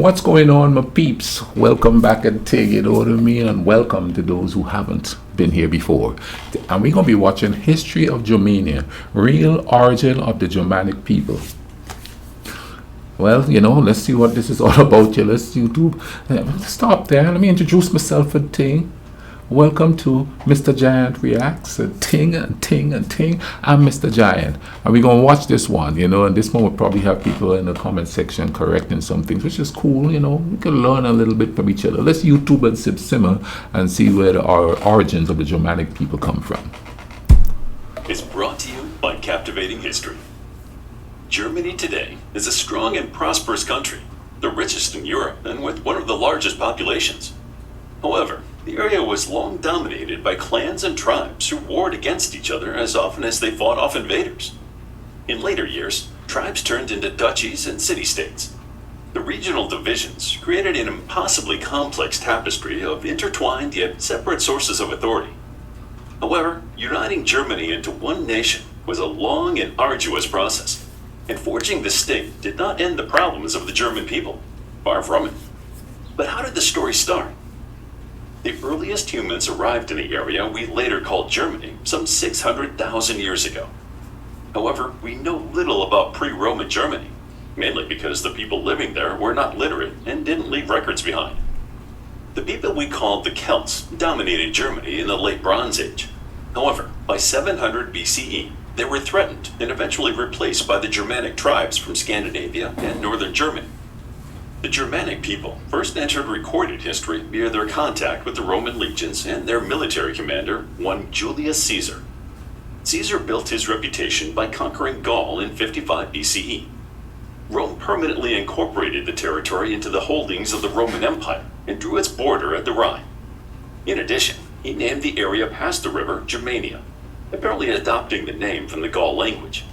What's going on, my peeps? Welcome back and take it over to me, and welcome to those who haven't been here before. And we're going to be watching History of Germania, Real Origin of the Germanic People. Well, let's see what this is all about. Let's YouTube. Stop there. Let me introduce myself a thing. Welcome to Mr. Giant Reacts, a ting and ting and ting. I'm Mr. Giant, and we're gonna watch this one, and this one will probably have people in the comment section correcting some things, which is cool. We can learn a little bit from each other. Let's YouTube and simmer and see where our origins of the Germanic people come from. It's brought to you by Captivating History. Germany today is a strong and prosperous country, the richest in Europe and with one of the largest populations. However, the area was long dominated by clans and tribes who warred against each other as often as they fought off invaders. In later years, tribes turned into duchies and city-states. The regional divisions created an impossibly complex tapestry of intertwined yet separate sources of authority. However, uniting Germany into one nation was a long and arduous process, and forging this state did not end the problems of the German people. Far from it. But how did the story start? The earliest humans arrived in the area we later called Germany some 600,000 years ago. However, we know little about pre-Roman Germany, mainly because the people living there were not literate and didn't leave records behind. The people we called the Celts dominated Germany in the late Bronze Age. However, by 700 BCE, they were threatened and eventually replaced by the Germanic tribes from Scandinavia and northern Germany. The Germanic people first entered recorded history via their contact with the Roman legions and their military commander, one Julius Caesar. Caesar built his reputation by conquering Gaul in 55 BCE. Rome permanently incorporated the territory into the holdings of the Roman Empire and drew its border at the Rhine. In addition, he named the area past the river Germania, apparently adopting the name from the Gaul language.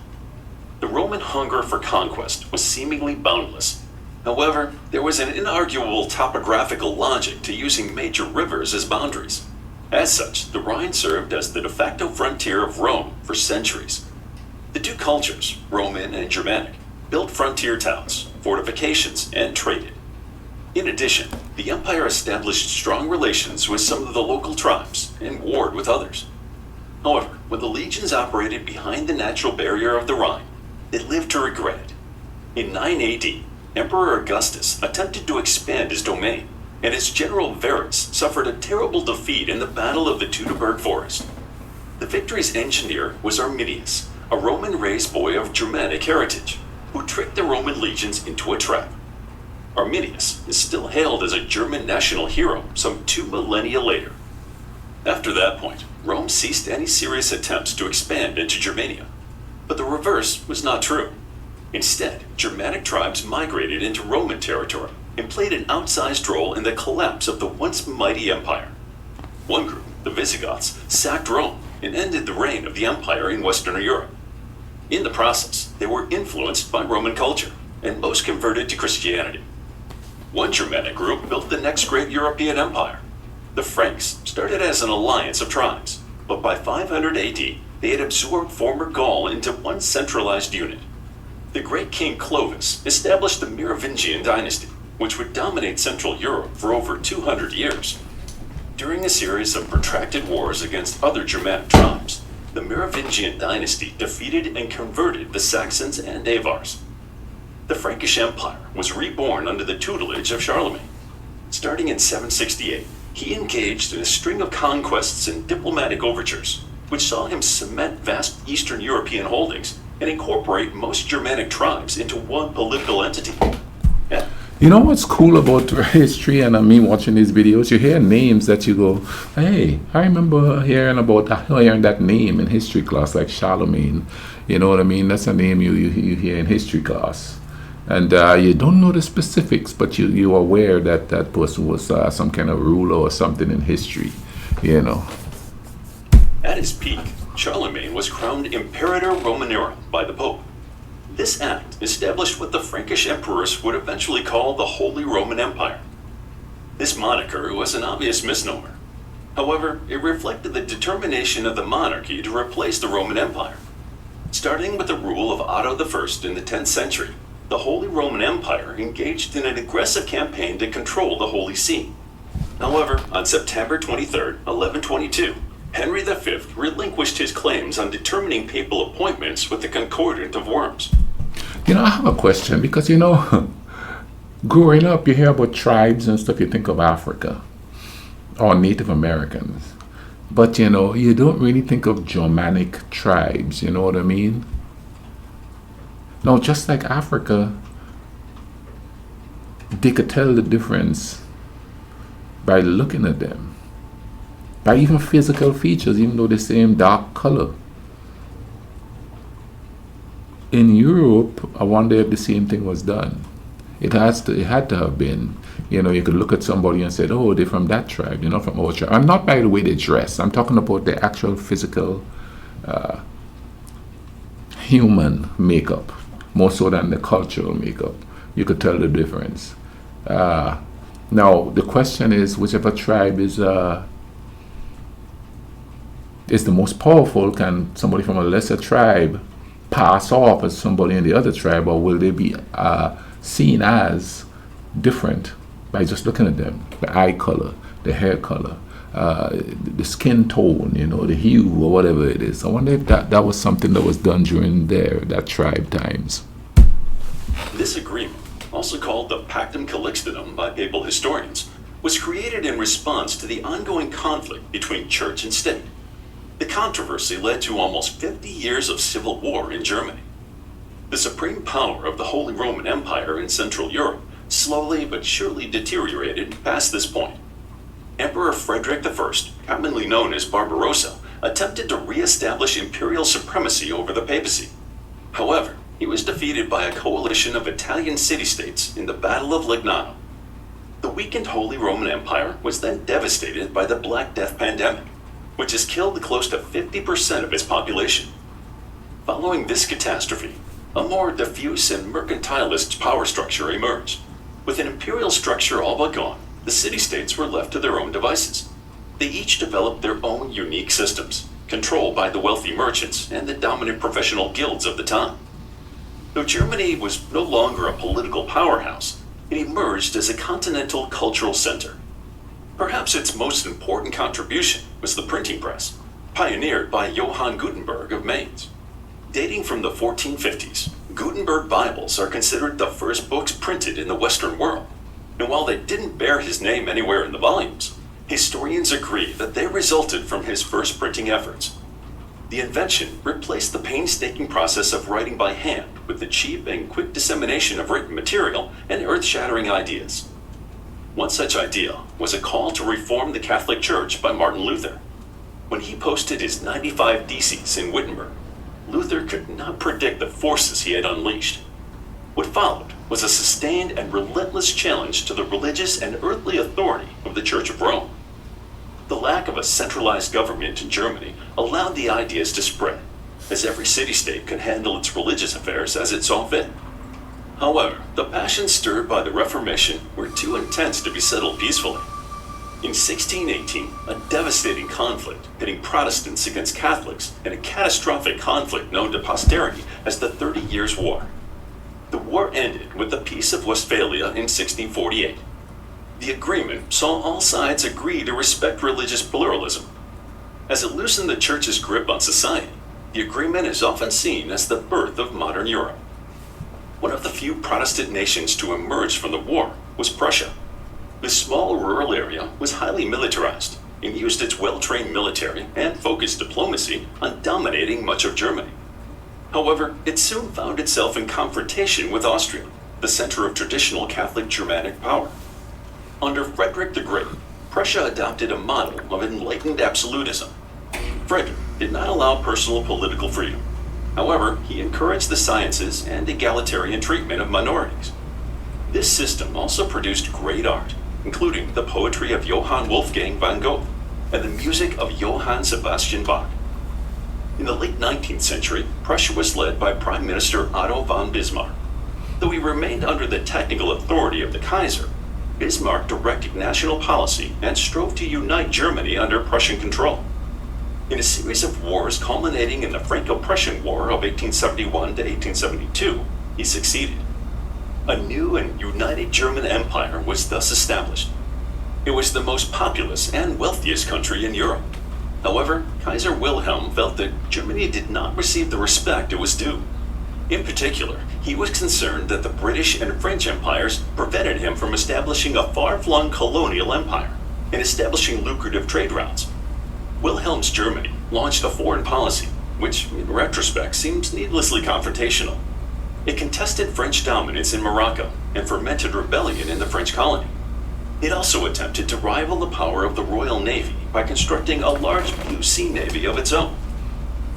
The Roman hunger for conquest was seemingly boundless. However, there was an inarguable topographical logic to using major rivers as boundaries. As such, the Rhine served as the de facto frontier of Rome for centuries. The two cultures, Roman and Germanic, built frontier towns, fortifications, and traded. In addition, the empire established strong relations with some of the local tribes and warred with others. However, when the legions operated behind the natural barrier of the Rhine, they lived to regret it. In 9 AD, Emperor Augustus attempted to expand his domain, and his general Verus suffered a terrible defeat in the Battle of the Teutoburg Forest. The victory's engineer was Arminius, a Roman-raised boy of Germanic heritage, who tricked the Roman legions into a trap. Arminius is still hailed as a German national hero some 2 millennia later. After that point, Rome ceased any serious attempts to expand into Germania. But the reverse was not true. Instead, Germanic tribes migrated into Roman territory and played an outsized role in the collapse of the once mighty empire. One group, the Visigoths, sacked Rome and ended the reign of the empire in Western Europe. In the process, they were influenced by Roman culture, and most converted to Christianity. One Germanic group built the next great European empire. The Franks started as an alliance of tribes, but by 500 AD, they had absorbed former Gaul into one centralized unit. The great king Clovis established the Merovingian dynasty, which would dominate Central Europe for over 200 years. During a series of protracted wars against other Germanic tribes, the Merovingian dynasty defeated and converted the Saxons and Avars. The Frankish Empire was reborn under the tutelage of Charlemagne. Starting in 768, he engaged in a string of conquests and diplomatic overtures, which saw him cement vast Eastern European holdings and incorporate most Germanic tribes into one political entity. Yeah. You know what's cool about history, and I mean watching these videos, you hear names that you go, hey, I remember hearing that name in history class, like Charlemagne. You know what I mean? That's a name you hear in history class. And you don't know the specifics, but you're aware that that person was some kind of ruler or something in history, At his peak, Charlemagne was crowned Imperator Romanorum by the Pope. This act established what the Frankish emperors would eventually call the Holy Roman Empire. This moniker was an obvious misnomer. However, it reflected the determination of the monarchy to replace the Roman Empire. Starting with the rule of Otto I in the 10th century, the Holy Roman Empire engaged in an aggressive campaign to control the Holy See. However, on September 23, 1122, Henry V relinquished his claims on determining papal appointments with the Concordant of Worms. I have a question because, growing up, you hear about tribes and stuff, you think of Africa or Native Americans. But, you don't really think of Germanic tribes, you know what I mean? Now, just like Africa, they could tell the difference by looking at them, by even physical features, even though the same dark color. In Europe, I wonder if the same thing was done. It had to have been. You could look at somebody and say, "Oh, they're from that tribe," from our tribe. I'm not by the way they dress. I'm talking about the actual physical human makeup, more so than the cultural makeup. You could tell the difference. Now, the question is, whichever tribe is the most powerful, can somebody from a lesser tribe pass off as somebody in the other tribe, or will they be seen as different by just looking at them? The eye color, the hair color, the skin tone, the hue, or whatever it is. I wonder if that was something that was done during that tribe times. This agreement, also called the Pactum Calixtinum by papal historians, was created in response to the ongoing conflict between church and state. The controversy led to almost 50 years of civil war in Germany. The supreme power of the Holy Roman Empire in Central Europe slowly but surely deteriorated past this point. Emperor Frederick I, commonly known as Barbarossa, attempted to re-establish imperial supremacy over the papacy. However, he was defeated by a coalition of Italian city-states in the Battle of Legnano. The weakened Holy Roman Empire was then devastated by the Black Death pandemic, which has killed close to 50% of its population. Following this catastrophe, a more diffuse and mercantilist power structure emerged. With an imperial structure all but gone, the city-states were left to their own devices. They each developed their own unique systems, controlled by the wealthy merchants and the dominant professional guilds of the time. Though Germany was no longer a political powerhouse, it emerged as a continental cultural center. Perhaps its most important contribution was the printing press, pioneered by Johann Gutenberg of Mainz. Dating from the 1450s, Gutenberg Bibles are considered the first books printed in the Western world, and while they didn't bear his name anywhere in the volumes, historians agree that they resulted from his first printing efforts. The invention replaced the painstaking process of writing by hand with the cheap and quick dissemination of written material and earth-shattering ideas. One such idea was a call to reform the Catholic Church by Martin Luther. When he posted his 95 Theses in Wittenberg, Luther could not predict the forces he had unleashed. What followed was a sustained and relentless challenge to the religious and earthly authority of the Church of Rome. The lack of a centralized government in Germany allowed the ideas to spread, as every city-state could handle its religious affairs as it saw fit. However, the passions stirred by the Reformation were too intense to be settled peacefully. In 1618, a devastating conflict pitting Protestants against Catholics in a catastrophic conflict known to posterity as the 30 Years' War. The war ended with the Peace of Westphalia in 1648. The agreement saw all sides agree to respect religious pluralism. As it loosened the Church's grip on society, the agreement is often seen as the birth of modern Europe. One of the few Protestant nations to emerge from the war was Prussia. This small rural area was highly militarized and used its well-trained military and focused diplomacy on dominating much of Germany. However, it soon found itself in confrontation with Austria, the center of traditional Catholic Germanic power. Under Frederick the Great, Prussia adopted a model of enlightened absolutism. Frederick did not allow personal political freedom. However, he encouraged the sciences and egalitarian treatment of minorities. This system also produced great art, including the poetry of Johann Wolfgang van Gogh and the music of Johann Sebastian Bach. In the late 19th century, Prussia was led by Prime Minister Otto von Bismarck. Though he remained under the technical authority of the Kaiser, Bismarck directed national policy and strove to unite Germany under Prussian control. In a series of wars culminating in the Franco-Prussian War of 1871 to 1872, he succeeded. A new and united German Empire was thus established. It was the most populous and wealthiest country in Europe. However, Kaiser Wilhelm felt that Germany did not receive the respect it was due. In particular, he was concerned that the British and French empires prevented him from establishing a far-flung colonial empire and establishing lucrative trade routes. Wilhelm's Germany launched a foreign policy, which in retrospect seems needlessly confrontational. It contested French dominance in Morocco and fomented rebellion in the French colony. It also attempted to rival the power of the Royal Navy by constructing a large blue sea navy of its own.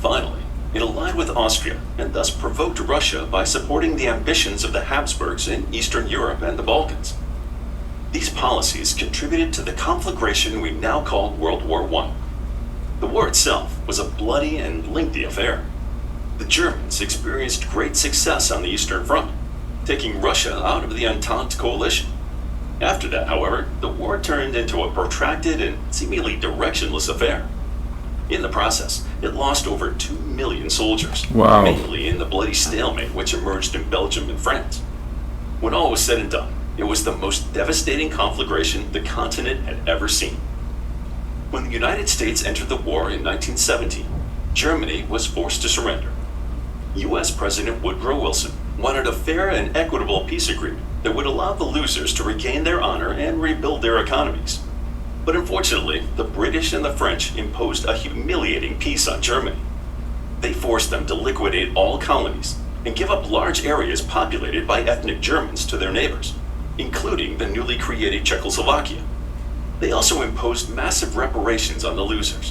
Finally, it allied with Austria and thus provoked Russia by supporting the ambitions of the Habsburgs in Eastern Europe and the Balkans. These policies contributed to the conflagration we now call World War I. The war itself was a bloody and lengthy affair. The Germans experienced great success on the Eastern Front, taking Russia out of the Entente coalition. After that, however, the war turned into a protracted and seemingly directionless affair. In the process, it lost over 2 million soldiers, Wow. mainly in the bloody stalemate which emerged in Belgium and France. When all was said and done, it was the most devastating conflagration the continent had ever seen. When the United States entered the war in 1917, Germany was forced to surrender. U.S. President Woodrow Wilson wanted a fair and equitable peace agreement that would allow the losers to regain their honor and rebuild their economies. But unfortunately, the British and the French imposed a humiliating peace on Germany. They forced them to liquidate all colonies and give up large areas populated by ethnic Germans to their neighbors, including the newly created Czechoslovakia. They also imposed massive reparations on the losers.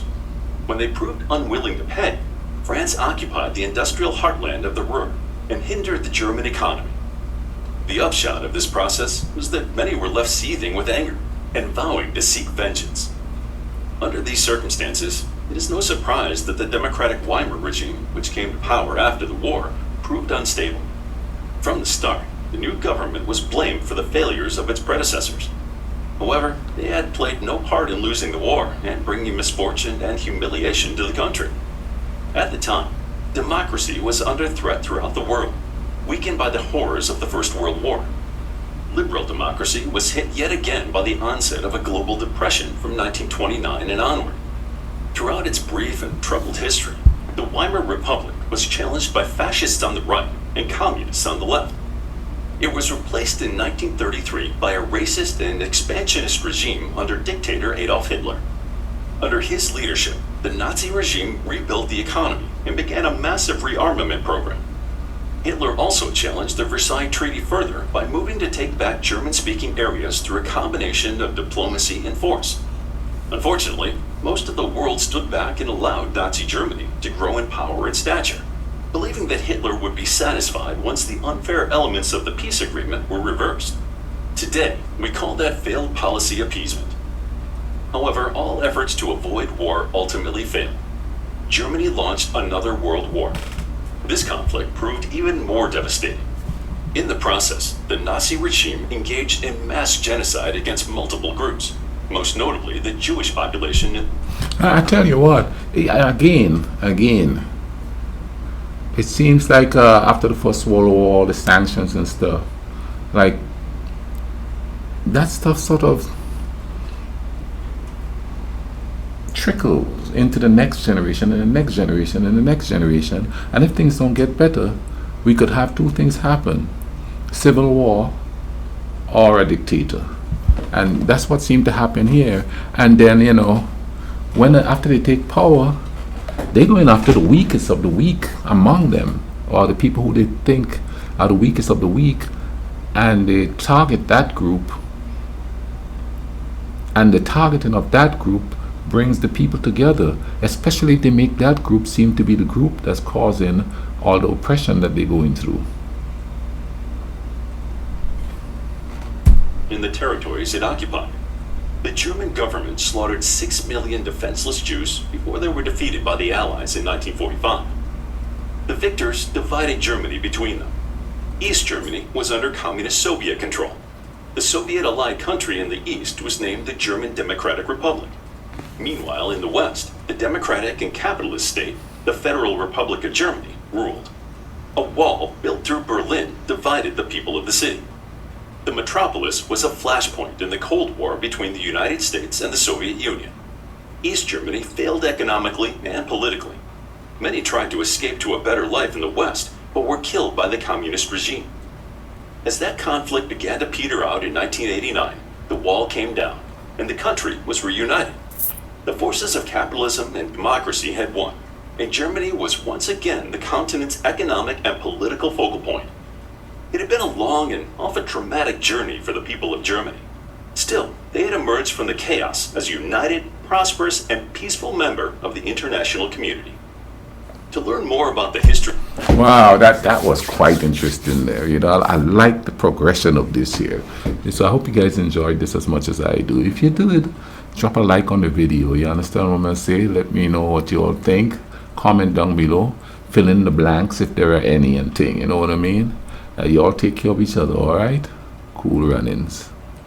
When they proved unwilling to pay, France occupied the industrial heartland of the Ruhr and hindered the German economy. The upshot of this process was that many were left seething with anger and vowing to seek vengeance. Under these circumstances, it is no surprise that the democratic Weimar regime, which came to power after the war, proved unstable. From the start, the new government was blamed for the failures of its predecessors. However, they had played no part in losing the war and bringing misfortune and humiliation to the country. At the time, democracy was under threat throughout the world, weakened by the horrors of the First World War. Liberal democracy was hit yet again by the onset of a global depression from 1929 and onward. Throughout its brief and troubled history, the Weimar Republic was challenged by fascists on the right and communists on the left. It was replaced in 1933 by a racist and expansionist regime under dictator Adolf Hitler. Under his leadership, the Nazi regime rebuilt the economy and began a massive rearmament program. Hitler also challenged the Versailles Treaty further by moving to take back German-speaking areas through a combination of diplomacy and force. Unfortunately, most of the world stood back and allowed Nazi Germany to grow in power and stature, believing that Hitler would be satisfied once the unfair elements of the peace agreement were reversed. Today, we call that failed policy appeasement. However, all efforts to avoid war ultimately failed. Germany launched another world war. This conflict proved even more devastating. In the process, the Nazi regime engaged in mass genocide against multiple groups, most notably the Jewish population. I tell you what, again, it seems like after the First World War, the sanctions and stuff, like that stuff sort of trickles into the next generation and the next generation and the next generation. And if things don't get better, we could have two things happen: civil war or a dictator. And that's what seemed to happen here. And then, when after they take power, they're going after the weakest of the weak among them, or the people who they think are the weakest of the weak, and they target that group. And the targeting of that group brings the people together, especially if they make that group seem to be the group that's causing all the oppression that they're going through. In the territories it occupied, the German government slaughtered 6 million defenseless Jews before they were defeated by the Allies in 1945. The victors divided Germany between them. East Germany was under Communist Soviet control. The Soviet allied country in the east was named the German Democratic Republic. Meanwhile, in the west, the democratic and capitalist state, the Federal Republic of Germany, ruled. A wall built through Berlin divided the people of the city. The metropolis was a flashpoint in the Cold War between the United States and the Soviet Union. East Germany failed economically and politically. Many tried to escape to a better life in the West, but were killed by the communist regime. As that conflict began to peter out in 1989, the wall came down, and the country was reunited. The forces of capitalism and democracy had won, and Germany was once again the continent's economic and political focal point. It had been a long and often traumatic journey for the people of Germany. Still, they had emerged from the chaos as a united, prosperous, and peaceful member of the international community. To learn more about the history... Wow, that was quite interesting there. I like the progression of this here. So I hope you guys enjoyed this as much as I do. If you did, drop a like on the video. You understand what I'm going to say? Let me know what you all think. Comment down below. Fill in the blanks if there are any and thing. You know what I mean? You all take care of each other, alright? Cool runnings.